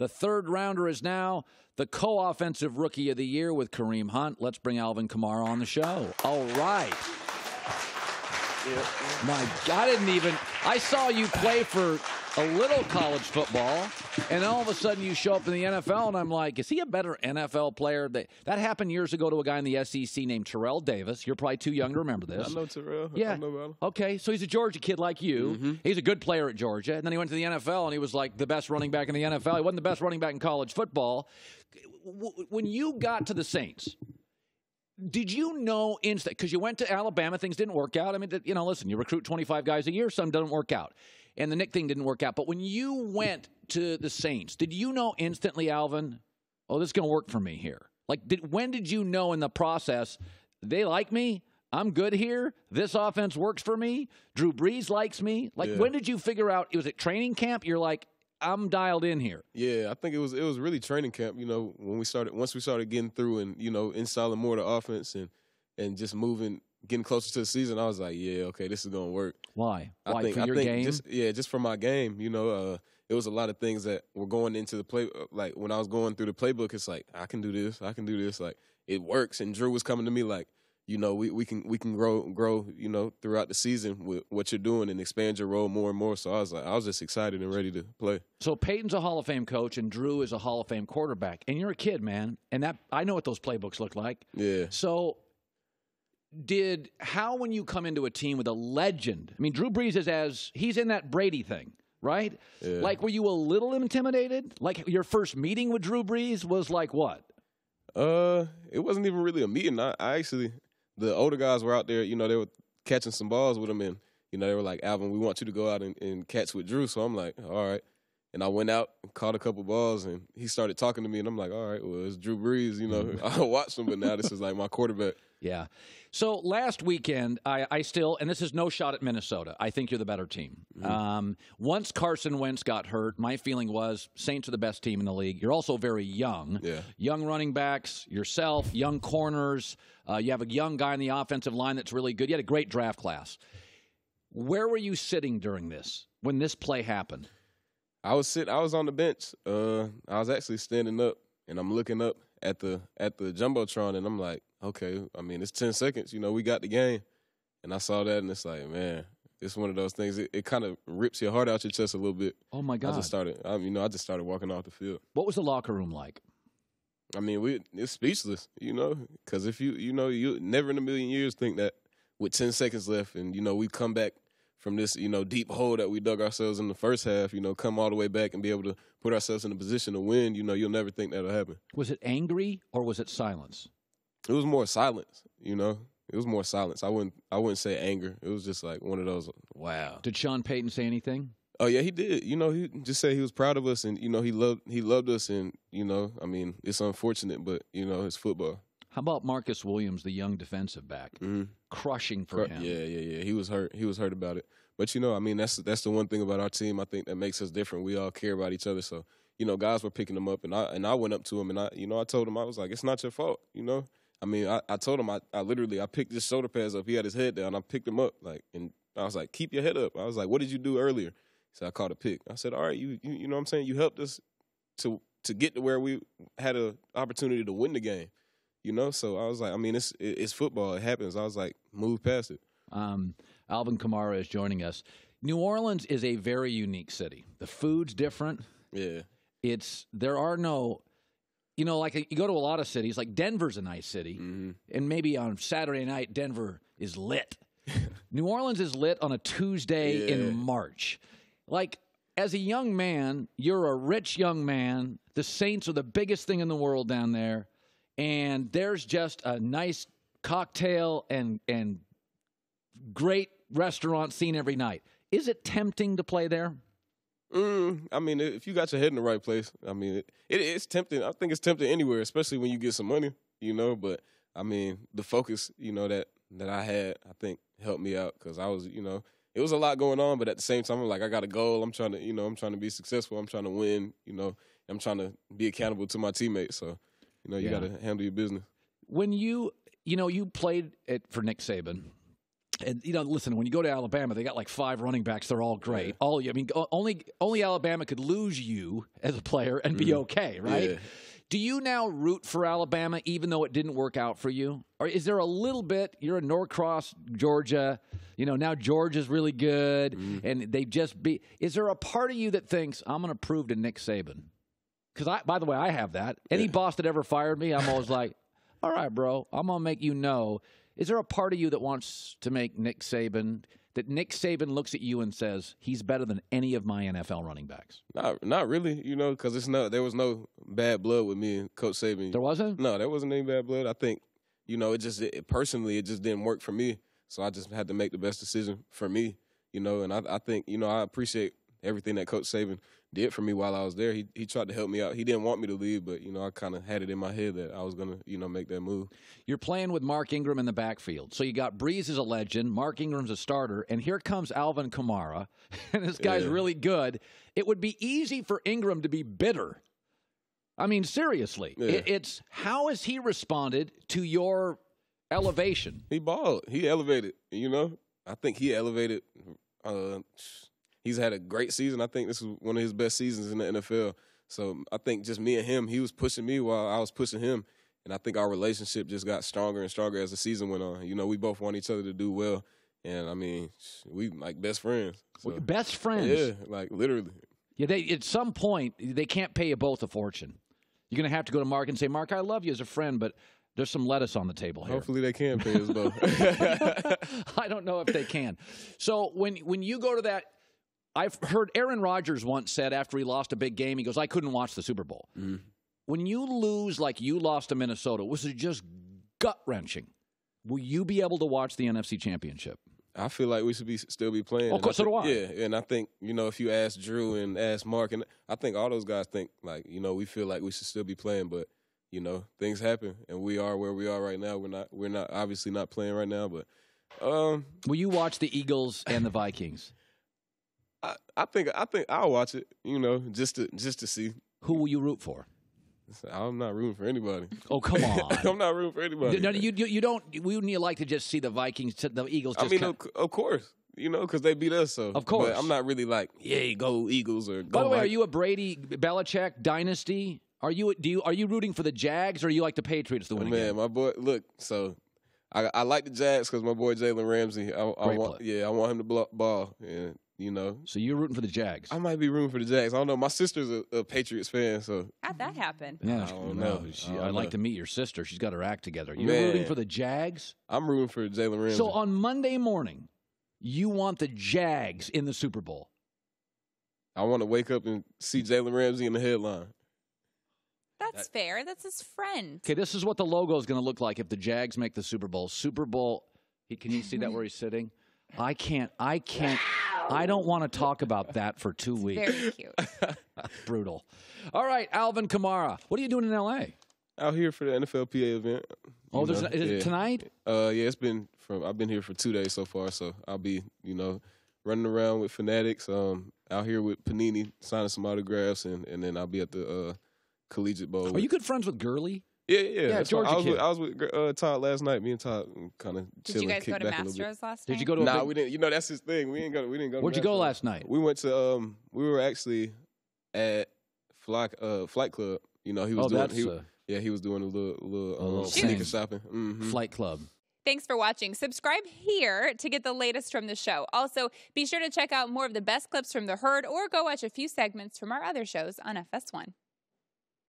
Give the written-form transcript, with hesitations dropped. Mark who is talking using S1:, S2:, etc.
S1: The third rounder is now the co-offensive rookie of the year with Kareem Hunt. Let's bring Alvin Kamara on the show. All right. My God, I saw you play for a little college football, and all of a sudden you show up in the NFL, and I'm like, is he a better NFL player? That happened years ago to a guy in the SEC named Terrell Davis. You're probably too young to remember this.
S2: I know Terrell.
S1: Yeah.
S2: I know about him.
S1: Okay, so he's a Georgia kid like you.
S2: Mm-hmm.
S1: He's a good player at Georgia, and then he went to the NFL, and he was like the best running back in the NFL. He wasn't the best running back in college football. When you got to the Saints, did you know instant? Because you went to Alabama, things didn't work out. I mean, listen, you recruit 25 guys a year, some doesn't work out. And the Nick thing didn't work out. But when you went to the Saints, did you know instantly, Alvin, oh, this is going to work for me here? Like, when did you know in the process, they like me, I'm good here, this offense works for me, Drew Brees likes me? Like, when did you figure out, was it training camp? You're like, I'm dialed in here.
S2: Yeah, I think it was really training camp, when once we started getting through and, installing more of the offense and just getting closer to the season, I was like, yeah, okay, this is going to work.
S1: Why?
S2: I think
S1: game?
S2: Just for my game, it was a lot of things that were going into the play. Like when I was going through the playbook, it's like, I can do this. Like it works. And Drew was coming to me like, we can grow, throughout the season with what you're doing and expand your role more and more. So I was just excited and ready to play.
S1: So Peyton's a Hall of Fame coach and Drew is a Hall of Fame quarterback. And you're a kid, man. And I know what those playbooks look like.
S2: Yeah.
S1: So when you come into a team with a legend, I mean, Drew Brees he's in that Brady thing, right?
S2: Yeah.
S1: Like, were you a little intimidated? Like, your first meeting with Drew Brees was like what?
S2: It wasn't even really a meeting. I actually, the older guys were out there, they were catching some balls with him, and, they were like, Alvin, we want you to go out and catch with Drew. So I'm like, all right. And I went out and caught a couple balls, and he started talking to me, and I'm like, all right, well, it's Drew Brees, I watched him, but now this is like my quarterback.
S1: Yeah. So last weekend, I still, and this is no shot at Minnesota, I think you're the better team.
S2: Mm-hmm.
S1: Once Carson Wentz got hurt, my feeling was Saints are the best team in the league. You're also very young.
S2: Yeah. Young
S1: running backs, yourself, young corners. You have a young guy on the offensive line that's really good. You had a great draft class. Where were you sitting during this, when this play happened?
S2: I was on the bench. I was actually standing up, and I'm looking up at the Jumbotron, and I'm like, okay, I mean, it's 10 seconds. We got the game. And I saw that, and it's like, man, it's one of those things. It kind of rips your heart out your chest a little bit.
S1: Oh, my God.
S2: I just started walking off the field.
S1: What was the locker room like?
S2: I mean, it's speechless, because if you never in a million years think that with 10 seconds left and, we come back from this, deep hole that we dug ourselves in the first half, come all the way back and be able to put ourselves in a position to win, you'll never think that'll happen.
S1: Was it angry or was it silence?
S2: It was more silence, It was more silence. I wouldn't say anger. It was just like one of those, wow.
S1: Did Sean Payton say anything?
S2: Oh, yeah, he did. He just said he was proud of us and, he loved us and, I mean, it's unfortunate, but, it's football.
S1: How about Marcus Williams, the young defensive back?
S2: Mm-hmm.
S1: Crushing for him.
S2: Yeah. He was hurt. He was hurt about it. But, I mean, that's the one thing about our team I think that makes us different. We all care about each other. So, guys were picking him up, and I went up to him, and I told him, I was like, it's not your fault, I mean, I told him I picked his shoulder pads up. He had his head down. I picked him up, and I was like, keep your head up. I was like, what did you do earlier? He said, I caught a pick. I said, all right, you know what I'm saying? You helped us to get to where we had an opportunity to win the game. So I was like, I mean, it's football. It happens. I was like, move past it.
S1: Alvin Kamara is joining us. New Orleans is a very unique city. The food's different.
S2: Yeah.
S1: There are no, like you go to a lot of cities, like Denver's a nice city, and maybe on Saturday night, Denver is lit. New Orleans is lit on a Tuesday in March. Like, as a young man, you're a rich young man. The Saints are the biggest thing in the world down there. And there's just a nice cocktail and great restaurant scene every night. Is it tempting to play there?
S2: I mean, if you got your head in the right place, I mean, it's tempting. I think it's tempting anywhere, especially when you get some money, But, I mean, the focus, that I had, I think, helped me out because I was, it was a lot going on. But at the same time, I'm like, I got a goal. I'm trying to be successful. I'm trying to win, I'm trying to be accountable to my teammates. So, you got to handle your business.
S1: When you played for Nick Saban, And, listen, when you go to Alabama, they got like 5 running backs. They're all great.
S2: Yeah.
S1: Only Alabama could lose you as a player and be okay, right?
S2: Yeah.
S1: Do you now root for Alabama even though it didn't work out for you? Or is there a little bit, you're in Norcross, Georgia, now Georgia's really good, and they've just beat. Is there a part of you that thinks, I'm going to prove to Nick Saban? Because, by the way, I have that. Any boss that ever fired me, I'm always like, all right, bro, I'm going to make you know. Is there a part of you that wants to make Nick Saban, that Nick Saban looks at you and says, he's better than any of my NFL running backs?
S2: Not really, because there was no bad blood with me and Coach Saban.
S1: There wasn't?
S2: No, there wasn't any bad blood. I think, personally, it just didn't work for me. So I just had to make the best decision for me, and I think, I appreciate everything that Coach Saban did for me while I was there. He tried to help me out. He didn't want me to leave, but, I kind of had it in my head that I was going to, make that move.
S1: You're playing with Mark Ingram in the backfield. So you got Breeze as a legend, Mark Ingram's a starter, and here comes Alvin Kamara, and this guy's really good. It would be easy for Ingram to be bitter. I mean, seriously.
S2: Yeah.
S1: It's how has he responded to your elevation?
S2: He balled. He elevated, I think he elevated. He's had a great season. I think this is one of his best seasons in the NFL. So I think just me and him, he was pushing me while I was pushing him. And I think our relationship just got stronger and stronger as the season went on. We both want each other to do well. And, I mean, we like best friends. So,
S1: best friends?
S2: Yeah, like literally.
S1: Yeah, at some point, they can't pay you both a fortune. You're going to have to go to Mark and say, Mark, I love you as a friend, but there's some lettuce on the table here.
S2: Hopefully they can pay us both.
S1: I don't know if they can. So when you go to that, I've heard Aaron Rodgers once said after he lost a big game, he goes, I couldn't watch the Super Bowl. When you lose like you lost to Minnesota, was it just gut-wrenching? Will you be able to watch the NFC Championship?
S2: I feel like we should still be playing.
S1: Of course, so do I.
S2: Yeah, and I think, if you ask Drew and ask Mark, and I think all those guys think, like, we feel like we should still be playing, but, things happen, and we are where we are right now. We're not obviously not playing right now, but.
S1: Will you watch the Eagles and the Vikings?
S2: I think I'll watch it, just to see.
S1: Who will you root for?
S2: I'm not rooting for anybody.
S1: Oh, come on.
S2: I'm not rooting for anybody.
S1: No, you don't. Wouldn't you like to just see the Vikings, the Eagles? Just
S2: of course, because they beat us. So
S1: of course,
S2: but I'm not really like, yeah, go Eagles or.
S1: By the way, are you a Brady Belichick dynasty? Are you rooting for the Jags or are you like the Patriots to win again?
S2: Man, my boy, look, so I like the Jags because my boy Jalen Ramsey. I want him to ball, and
S1: So you're rooting for the Jags?
S2: I might be rooting for the Jags. I don't know. My sister's a Patriots fan, so
S3: how'd that happen?
S1: Yeah,
S2: I don't know.
S1: I'd like to meet your sister. She's got her act together. You're rooting for the Jags?
S2: I'm rooting for Jalen Ramsey.
S1: So on Monday morning, you want the Jags in the Super Bowl?
S2: I want to wake up and see Jalen Ramsey in the headline.
S3: That's fair. That's his friend.
S1: Okay, this is what the logo is going to look like if the Jags make the Super Bowl. Super Bowl. Can you see that where he's sitting? I can't. I don't want to talk about that for 2 weeks.
S3: Very cute.
S1: Brutal. All right, Alvin Kamara. What are you doing in L.A.?
S2: Out here for the NFLPA event.
S1: Oh, is it tonight?
S2: Yeah, I've been here for 2 days so far, so I'll be, running around with Fanatics, out here with Panini, signing some autographs, and then I'll be at the Collegiate Bowl.
S1: Are you good friends with Gurley?
S2: Yeah.
S1: Georgia kid.
S2: I was with Todd last night. Me and Todd kind of chilling.
S3: Did you guys go to
S2: Mastros
S3: last night?
S1: Did you go to?
S2: Nah, we didn't. That's his thing. We didn't go.
S1: Where'd you go last night?
S2: We went to. We were actually at Flight Club. He was doing. He was doing a little sneaker shopping. Mm-hmm.
S1: Flight Club.
S3: Thanks for watching. Subscribe here to get the latest from the show. Also, be sure to check out more of the best clips from The Herd or go watch a few segments from our other shows on FS1.